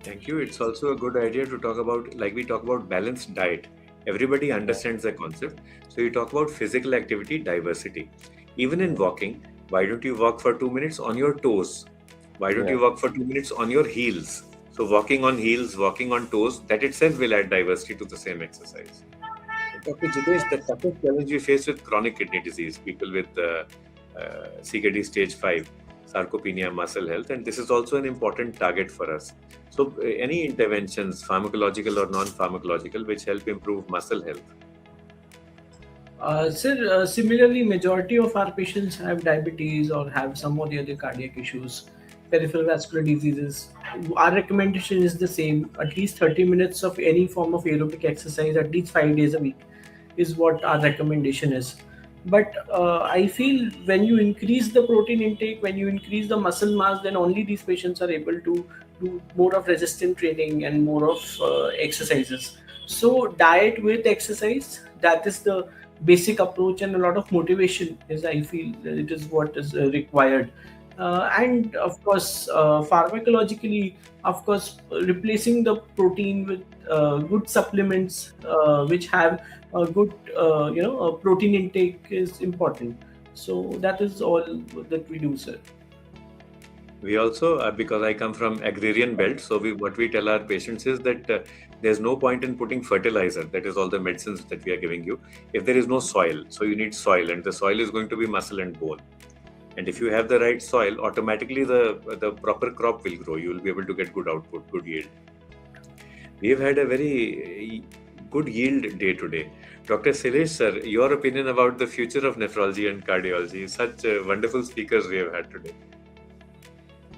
Thank you. It's also a good idea to talk about, like we talk about balanced diet. Everybody understands the concept. So you talk about physical activity diversity. Even in walking, why don't you walk for 2 minutes on your toes? Why don't you walk for 2 minutes on your heels? So walking on heels, walking on toes, that itself will add diversity to the same exercise. Dr. Jitesh, the toughest challenge we face with chronic kidney disease, people with CKD stage 5, sarcopenia, muscle health, and this is also an important target for us. So any interventions, pharmacological or non-pharmacological, which help improve muscle health? Sir, similarly, majority of our patients have diabetes or have some or the other cardiac issues, peripheral vascular diseases. Our recommendation is the same: at least 30 minutes of any form of aerobic exercise, at least 5 days a week, is what our recommendation is. But I feel when you increase the protein intake, when you increase the muscle mass, then only these patients are able to do more of resistant training and more of exercises. So diet with exercise, that is the basic approach, and a lot of motivation is, I feel, it is what is required. And of course, pharmacologically, of course, replacing the protein with good supplements which have a good protein intake is important. So that is all that we do, sir. We also, because I come from agrarian belt, so what we tell our patients is that there's no point in putting fertilizer, that is all the medicines that we are giving you, if there is no soil. So you need soil, and the soil is going to be muscle and bone. And if you have the right soil, automatically the proper crop will grow. You will be able to get good output, good yield. We have had a very good yield day today. Dr. Silesh, sir, your opinion about the future of nephrology and cardiology. Such wonderful speakers we have had today.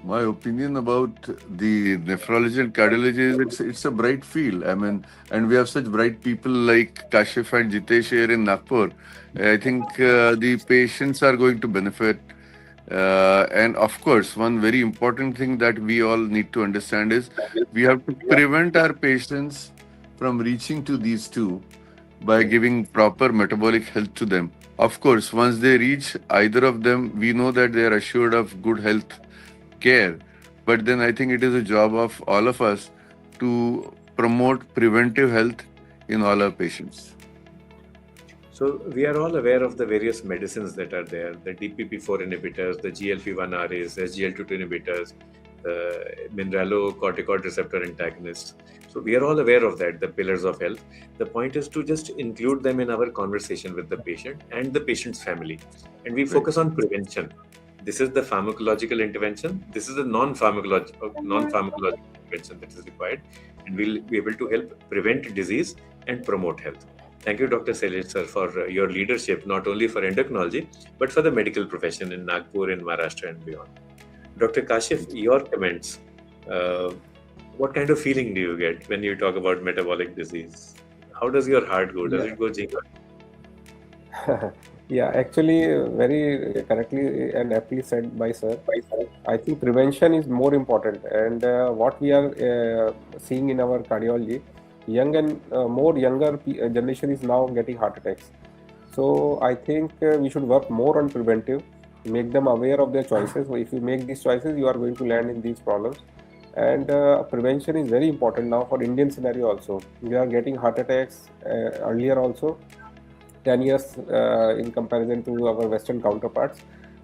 My opinion about the nephrology and cardiology is it's a bright field. I mean, and we have such bright people like Kashif and Jitesh here in Nagpur. I think the patients are going to benefit. And of course, one very important thing that we all need to understand is we have to prevent our patients from reaching to these two by giving proper metabolic health to them. Of course, once they reach either of them, we know that they are assured of good health care. But then I think it is a job of all of us to promote preventive health in all our patients. So we are all aware of the various medicines that are there, the DPP-4 inhibitors, the GLP-1 RAs, SGLT2 inhibitors, the mineralocorticoid receptor antagonists. So we are all aware of that, the pillars of health. The point is to just include them in our conversation with the patient and the patient's family. And we focus on prevention. This is the pharmacological intervention. This is the non-pharmacological intervention that is required. And we'll be able to help prevent disease and promote health. Thank you, Dr. Sailesh, sir, for your leadership, not only for endocrinology, but for the medical profession in Nagpur, in Maharashtra and beyond. Dr. Kashif, your comments. What kind of feeling do you get when you talk about metabolic disease? How does your heart go? Does it go jingle? Yeah, actually, very correctly and aptly said by sir. I think prevention is more important, and what we are seeing in our cardiology, young and more younger generation is now getting heart attacks. So I think we should work more on preventive, make them aware of their choices. So if you make these choices, you are going to land in these problems. And prevention is very important now for Indian scenario also. We are getting heart attacks earlier also, 10 years in comparison to our Western counterparts.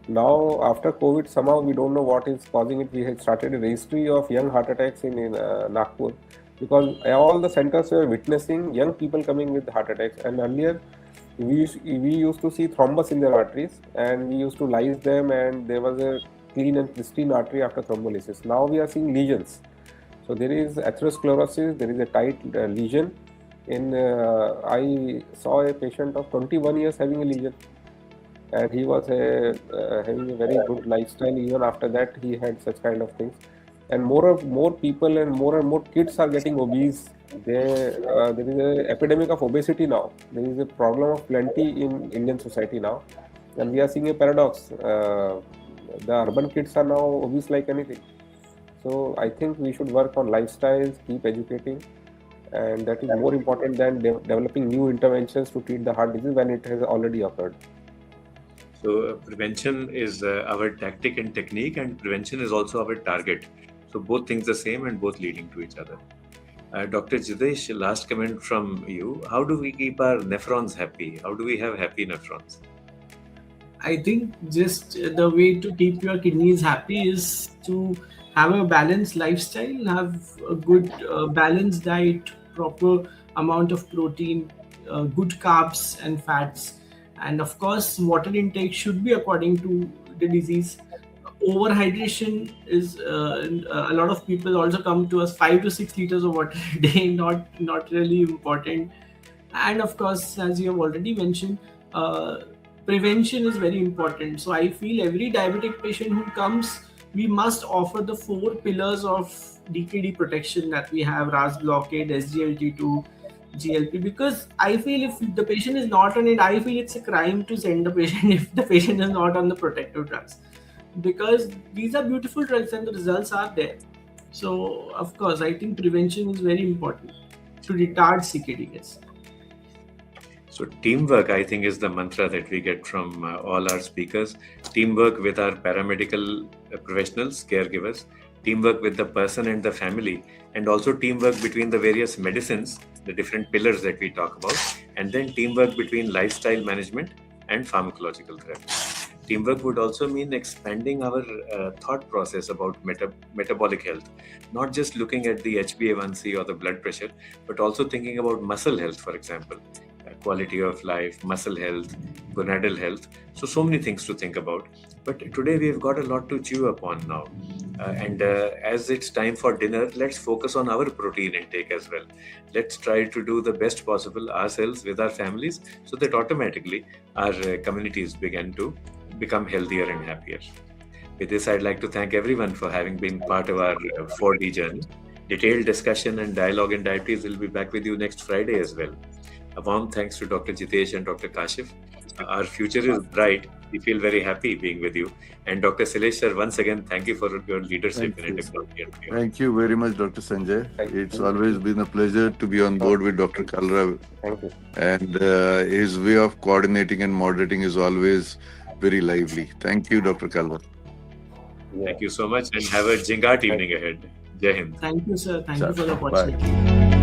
Now, after COVID, somehow we don't know what is causing it. We had started a registry of young heart attacks in Nagpur because all the centers were witnessing young people coming with heart attacks. And earlier, we used to see thrombus in their arteries and we used to lyse them, and there was a clean and pristine artery after thrombolysis. Now we are seeing lesions. So there is atherosclerosis, there is a tight lesion. I saw a patient of 21 years having a lesion, and he was having a very good lifestyle. Even after that, he had such kind of things. And more people and more kids are getting obese. There is an epidemic of obesity now. There is a problem of plenty in Indian society now, and we are seeing a paradox. The urban kids are now obese like anything. So I think we should work on lifestyles, keep educating, and that is more important than developing new interventions to treat the heart disease when it has already occurred. So prevention is our tactic and technique, and prevention is also our target. So both things the same and both leading to each other. Dr. Jidesh, last comment from you. How do we keep our nephrons happy? How do we have happy nephrons? I think just the way to keep your kidneys happy is to have a balanced lifestyle, have a good balanced diet, proper amount of protein, good carbs and fats, and of course, water intake should be according to the disease. Overhydration is a lot of people also come to us 5 to 6 liters of water a day, not really important. And of course, as you have already mentioned, uh, prevention is very important. So I feel every diabetic patient who comes, we must offer the 4 pillars of DKD protection that we have: RAS blockade, SGLT2, GLP. Because I feel if the patient is not on it, I feel it's a crime to send the patient if the patient is not on the protective drugs, because these are beautiful drugs and the results are there. So of course, I think prevention is very important to retard CKD. Yes. So teamwork, I think, is the mantra that we get from all our speakers. Teamwork with our paramedical professionals, caregivers, teamwork with the person and the family, and also teamwork between the various medicines, the different pillars that we talk about, and then teamwork between lifestyle management and pharmacological therapy. Teamwork would also mean expanding our thought process about metabolic health, not just looking at the HbA1c or the blood pressure, but also thinking about muscle health, for example, quality of life, muscle health, gonadal health. So many things to think about. But today we've got a lot to chew upon now. And as it's time for dinner, let's focus on our protein intake as well. Let's try to do the best possible ourselves with our families so that automatically our communities begin to become healthier and happier. With this, I'd like to thank everyone for having been part of our 4D journey. Detailed discussion and dialogue in diabetes will be back with you next Friday as well. A warm thanks to Dr. Jitesh and Dr. Kashif. Our future is bright. We feel very happy being with you. And Dr. Silesh sir, once again, thank you for your leadership in endocrinology. Thank you very much, Dr. Sanjay. Thank It's you. always been a pleasure to be on board with Dr. Kalra, Thank you. and his way of coordinating and moderating is always very lively. Thank you, Dr. Kalra. Yeah. Thank you so much and have a jingat evening ahead. Jai Hind. Thank you, sir. Thank you for the Bye. opportunity.